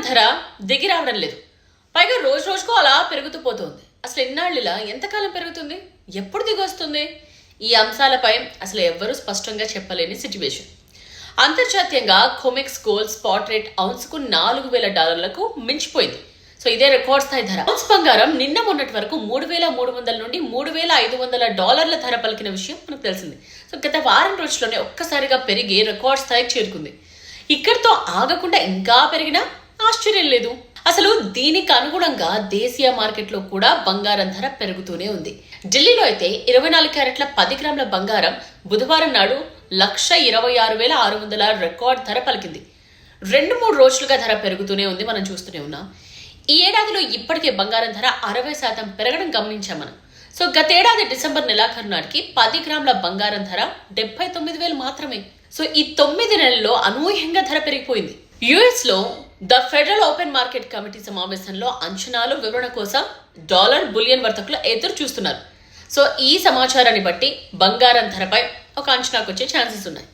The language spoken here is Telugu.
ధర దిగి రావడం లేదు. పైగా రోజు రోజుకు అలా పెరుగుతూ పోతుంది. అసలు ఎన్నాళ్ళిలా ఎంతకాలం పెరుగుతుంది, ఎప్పుడు దిగొస్తుంది? ఈ అంశాలపై అసలు ఎవ్వరూ స్పష్టంగా చెప్పలేని సిచ్యువేషన్. అంతర్జాతీయంగా కొమెక్స్ గోల్డ్ స్పాట్ రేట్ ఔన్స్కు $4,000 మించిపోయింది. సో ఇదే రికార్డ్ స్థాయి ధర. ఔన్స్ బంగారం నిన్న మొన్నటి వరకు $3,300 నుండి $3,500 ధర పలికిన విషయం మనకు తెలిసింది. సో గత వారం రోజుల్లోనే ఒక్కసారిగా పెరిగి రికార్డ్ స్థాయికి చేరుకుంది. ఇక్కడితో ఆగకుండా ఇంకా పెరిగినా ఆశ్చర్యం లేదు. అసలు దీనికి అనుగుణంగా దేశీయ మార్కెట్లో కూడా బంగారం ధర పెరుగుతూనే ఉంది. ఢిల్లీలో అయితే 24 క్యారెట్ల 10 గ్రాముల బంగారం బుధవారం నాడు 126,600 రికార్డ్ ధర పలికింది. 2-3 రోజులుగా ధర పెరుగుతూనే ఉంది, మనం చూస్తూనే ఉన్నాం. ఈ ఏడాదిలో ఇప్పటికే బంగారం ధర 60% పెరగడం గమనించాం మనం. సో గతేడాది డిసెంబర్ నెలాఖరు నాటికి 10 గ్రాముల బంగారం ధర 79,000 మాత్రమే. సో ఈ 9 నెలల్లో అనూహ్యంగా ధర పెరిగిపోయింది. యుఎస్ లో the federal open market committee సమావేశంలో అంచనాలు వివరణ కోసం డాలర్ బులియన్ వర్తకులు ఎదురు చూస్తున్నారు. సో ఈ సమాచారాన్ని బట్టి బంగారం ధరపై ఒక అంచనాకు వచ్చే ఛాన్సెస్ ఉన్నాయి.